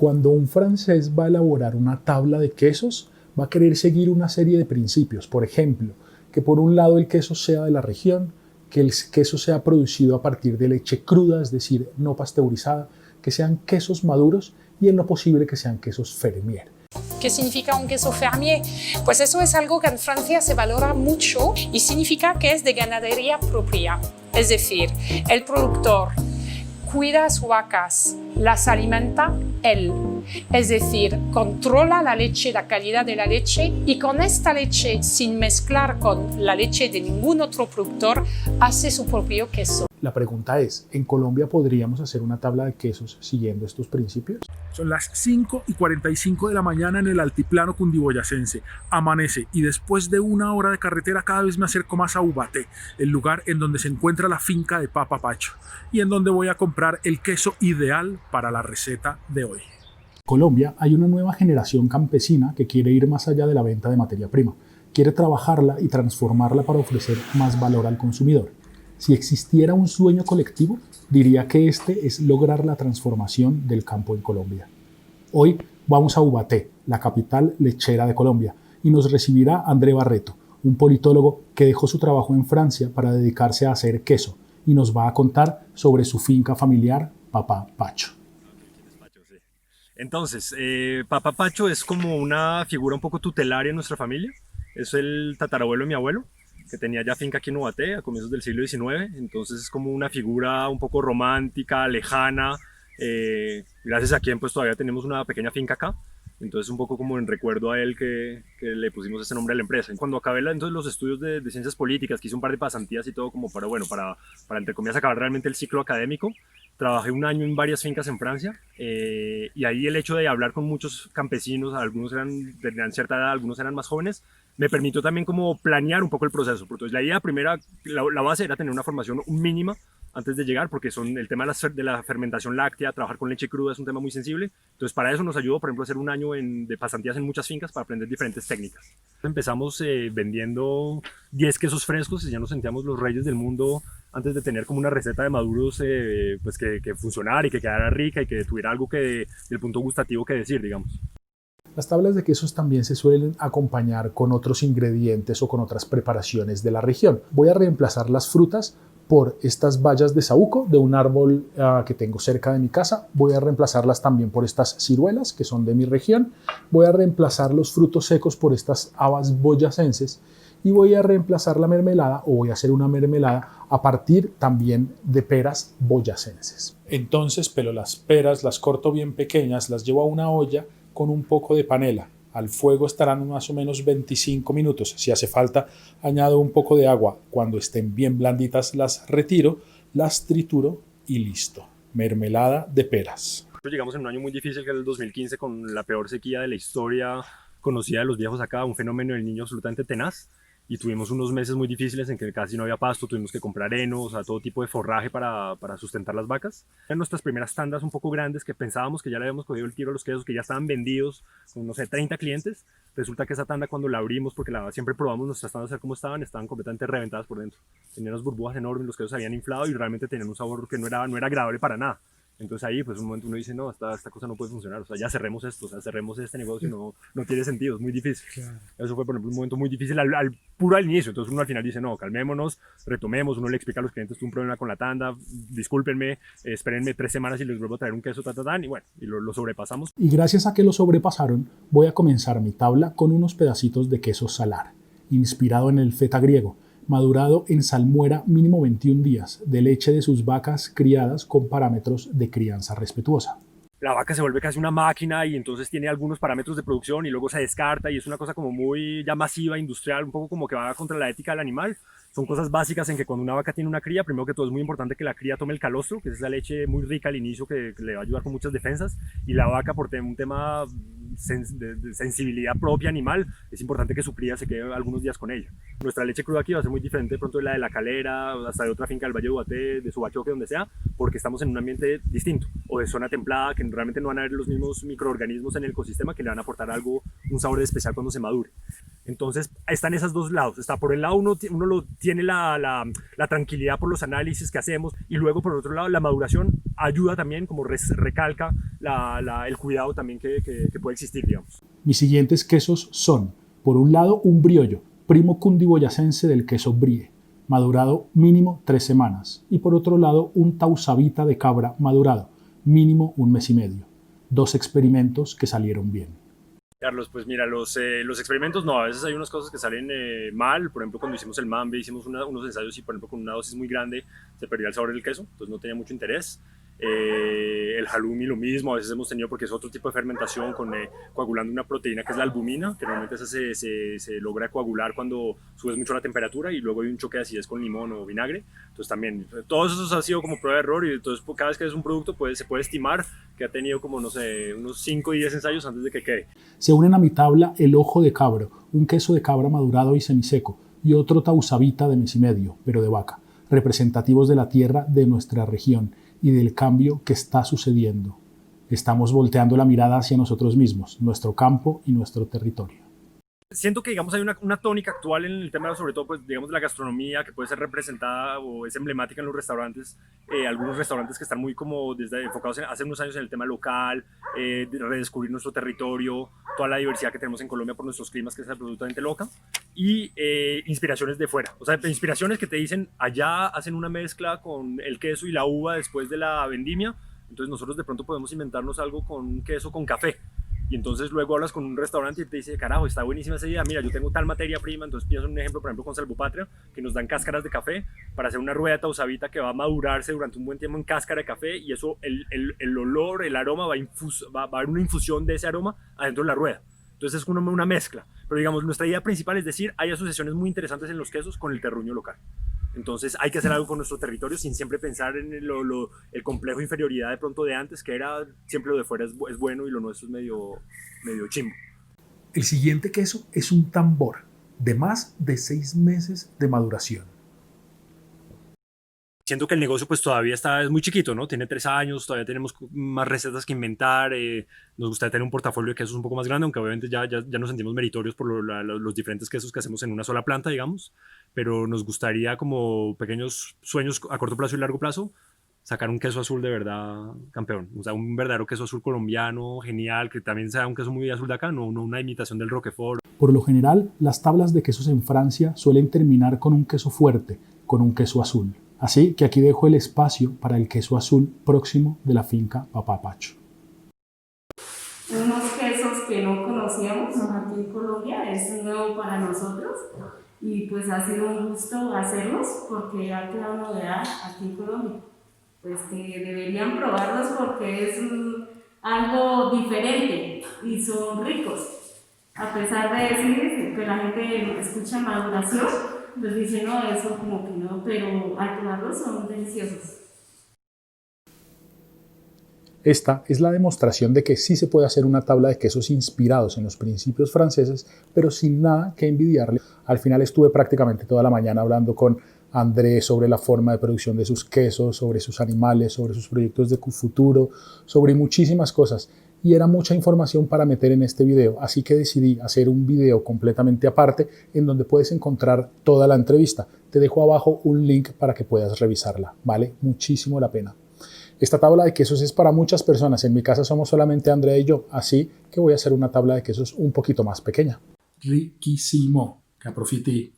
Cuando un francés va a elaborar una tabla de quesos, va a querer seguir una serie de principios. Por ejemplo, que por un lado el queso sea de la región, que el queso sea producido a partir de leche cruda, es decir, no pasteurizada, que sean quesos maduros y en lo posible que sean quesos fermier. ¿Qué significa un queso fermier? Pues eso es algo que en Francia se valora mucho y significa que es de ganadería propia. Es decir, el productor cuida a sus vacas, las alimenta él. Es decir, controla la leche, la calidad de la leche y con esta leche, sin mezclar con la leche de ningún otro productor, hace su propio queso. La pregunta es, ¿en Colombia podríamos hacer una tabla de quesos siguiendo estos principios? Son las 5:45 de la mañana en el altiplano cundiboyacense. Amanece y después de una hora de carretera cada vez me acerco más a Ubaté, el lugar en donde se encuentra la finca de Papa Pacho y en donde voy a comprar el queso ideal para la receta de hoy. En Colombia hay una nueva generación campesina que quiere ir más allá de la venta de materia prima. Quiere trabajarla y transformarla para ofrecer más valor al consumidor. Si existiera un sueño colectivo, diría que este es lograr la transformación del campo en Colombia. Hoy vamos a Ubaté, la capital lechera de Colombia, y nos recibirá André Barreto, un politólogo que dejó su trabajo en Francia para dedicarse a hacer queso, y nos va a contar sobre su finca familiar, Papa Pacho. Entonces, Papa Pacho es como una figura un poco tutelaria en nuestra familia. Es el tatarabuelo de mi abuelo, que tenía ya finca aquí en Ubaté a comienzos del siglo XIX, entonces es como una figura un poco romántica, lejana, gracias a quien pues todavía tenemos una pequeña finca acá, entonces un poco como en recuerdo a él que le pusimos ese nombre a la empresa. Cuando acabé entonces los estudios de ciencias políticas, que hice un par de pasantías y todo como para entre comillas acabar realmente el ciclo académico, trabajé un año en varias fincas en Francia y ahí el hecho de hablar con muchos campesinos, algunos tenían cierta edad, algunos eran más jóvenes, me permitió también como planear un poco el proceso. Entonces la idea primera, la base era tener una formación mínima antes de llegar, porque el tema de la fermentación láctea, trabajar con leche cruda es un tema muy sensible. Entonces para eso nos ayudó, por ejemplo, a hacer un año de pasantías en muchas fincas para aprender diferentes técnicas. Empezamos vendiendo 10 quesos frescos y ya nos sentíamos los reyes del mundo antes de tener como una receta de maduros pues que funcionara y que quedara rica y que tuviera algo del punto gustativo que decir, digamos. Las tablas de quesos también se suelen acompañar con otros ingredientes o con otras preparaciones de la región. Voy a reemplazar las frutas por estas bayas de saúco de un árbol que tengo cerca de mi casa. Voy a reemplazarlas también por estas ciruelas que son de mi región. Voy a reemplazar los frutos secos por estas habas boyacenses y voy a reemplazar la mermelada o voy a hacer una mermelada a partir también de peras boyacenses. Entonces pelo las peras, las corto bien pequeñas, las llevo a una olla con un poco de panela. Al fuego estarán más o menos 25 minutos. Si hace falta, añado un poco de agua. Cuando estén bien blanditas, las retiro, las trituro y listo. Mermelada de peras. Llegamos en un año muy difícil, que era el 2015, con la peor sequía de la historia conocida de los viejos acá, un fenómeno del niño absolutamente tenaz. Y tuvimos unos meses muy difíciles en que casi no había pasto, tuvimos que comprar heno, o sea, todo tipo de forraje para sustentar las vacas. Eran nuestras primeras tandas un poco grandes que pensábamos que ya le habíamos cogido el tiro a los quesos, que ya estaban vendidos con, no sé, 30 clientes. Resulta que esa tanda cuando la abrimos, porque siempre probamos nuestras tandas a ver cómo estaban completamente reventadas por dentro. Tenían unas burbujas enormes, los quesos se habían inflado y realmente tenían un sabor que no era agradable para nada. Entonces ahí pues un momento uno dice, no, esta cosa no puede funcionar, o sea, ya cerremos esto, o sea, cerremos este negocio, no tiene sentido, es muy difícil. Claro. Eso fue por ejemplo un momento muy difícil puro al inicio, entonces uno al final dice, no, calmémonos, retomemos, uno le explica a los clientes, tuve un problema con la tanda, discúlpenme, espérenme 3 semanas y les vuelvo a traer un queso, y bueno, y lo sobrepasamos. Y gracias a que lo sobrepasaron, voy a comenzar mi tabla con unos pedacitos de queso salar, inspirado en el feta griego, madurado en salmuera mínimo 21 días, de leche de sus vacas criadas con parámetros de crianza respetuosa. La vaca se vuelve casi una máquina y entonces tiene algunos parámetros de producción y luego se descarta y es una cosa como muy ya masiva, industrial, un poco como que va contra la ética del animal. Son cosas básicas en que cuando una vaca tiene una cría, primero que todo es muy importante que la cría tome el calostro, que es esa leche muy rica al inicio que le va a ayudar con muchas defensas, y la vaca por un tema de sensibilidad propia animal, es importante que su cría se quede algunos días con ella. Nuestra leche cruda aquí va a ser muy diferente de pronto de la de La Calera, hasta de otra finca del Valle de Ubaté, de Subachoque, donde sea, porque estamos en un ambiente distinto, o de zona templada, que realmente no van a haber los mismos microorganismos en el ecosistema que le van a aportar algo, un sabor especial cuando se madure. Entonces están esos dos lados. Está por el lado uno tiene la tranquilidad por los análisis que hacemos, y luego por el otro lado la maduración ayuda también, como recalca el cuidado también que puede existir, digamos. Mis siguientes quesos son, por un lado, un briollo, primo cundiboyacense del queso brie, madurado mínimo 3 semanas, y por otro lado un tausavita de cabra madurado, mínimo 1 mes y medio. 2 experimentos que salieron bien. Carlos, pues mira, los experimentos no, a veces hay unas cosas que salen mal. Por ejemplo, cuando hicimos el mambe, hicimos unos ensayos y, por ejemplo, con una dosis muy grande se perdía el sabor del queso, entonces no tenía mucho interés. El halloumi lo mismo, a veces hemos tenido, porque es otro tipo de fermentación coagulando una proteína que es la albumina, que normalmente se logra coagular cuando subes mucho la temperatura, y luego hay un choque de acidez con limón o vinagre. Entonces también, todo eso ha sido como prueba de error, y entonces cada vez que es un producto se puede estimar que ha tenido como, no sé, unos 5 o 10 ensayos antes de que quede. Se unen a mi tabla el ojo de cabro, un queso de cabra madurado y semiseco, y otro tausavita de mes y medio, pero de vaca, representativos de la tierra de nuestra región y del cambio que está sucediendo. Estamos volteando la mirada hacia nosotros mismos, nuestro campo y nuestro territorio. Siento que, digamos, hay una tónica actual en el tema, sobre todo, pues, digamos, de la gastronomía, que puede ser representada o es emblemática en los restaurantes. Algunos restaurantes que están muy como enfocados hace unos años en el tema local, de redescubrir nuestro territorio, toda la diversidad que tenemos en Colombia por nuestros climas, que es absolutamente loca, y inspiraciones de fuera. O sea, inspiraciones que te dicen, allá hacen una mezcla con el queso y la uva después de la vendimia, entonces nosotros de pronto podemos inventarnos algo con queso con café. Y entonces luego hablas con un restaurante y te dice, carajo, está buenísima esa idea, mira, yo tengo tal materia prima. Entonces pienso en un ejemplo, por ejemplo, con Salvopatria, que nos dan cáscaras de café para hacer una rueda de tausavita que va a madurarse durante un buen tiempo en cáscara de café, y eso, el olor, el aroma, va a haber una infusión de ese aroma adentro de la rueda. Entonces es una mezcla. Pero digamos, nuestra idea principal es decir, hay asociaciones muy interesantes en los quesos con el terruño local. Entonces hay que hacer algo con nuestro territorio sin siempre pensar en el complejo de inferioridad de pronto de antes, que era siempre lo de fuera es bueno y lo nuestro es medio chimbo. El siguiente queso es un tambor de más de 6 meses de maduración. Siento que el negocio pues todavía es muy chiquito, ¿no? Tiene 3 años, todavía tenemos más recetas que inventar, nos gustaría tener un portafolio de quesos un poco más grande, aunque obviamente ya nos sentimos meritorios por los diferentes quesos que hacemos en una sola planta, digamos, pero nos gustaría, como pequeños sueños a corto plazo y largo plazo, sacar un queso azul de verdad campeón, o sea, un verdadero queso azul colombiano, genial, que también sea un queso muy azul de acá, no una imitación del Roquefort. Por lo general, las tablas de quesos en Francia suelen terminar con un queso fuerte, con un queso azul. Así que aquí dejo el espacio para el queso azul próximo de la finca Papá Pacho. Unos quesos que no conocíamos aquí en Colombia, es nuevo para nosotros, y pues ha sido un gusto hacerlos porque ha quedado novedad aquí en Colombia. Pues que deberían probarlos porque es algo diferente y son ricos. A pesar de decir que la gente escucha maduración, pues dice no, eso como que no, pero al probarlos son deliciosos. Esta es la demostración de que sí se puede hacer una tabla de quesos inspirados en los principios franceses, pero sin nada que envidiarle. Al final estuve prácticamente toda la mañana hablando con André sobre la forma de producción de sus quesos, sobre sus animales, sobre sus proyectos de futuro, sobre muchísimas cosas. Y era mucha información para meter en este video, así que decidí hacer un video completamente aparte en donde puedes encontrar toda la entrevista. Te dejo abajo un link para que puedas revisarla, vale muchísimo la pena. Esta tabla de quesos es para muchas personas, en mi casa somos solamente Andrea y yo, así que voy a hacer una tabla de quesos un poquito más pequeña. Riquísimo, que aprofiti.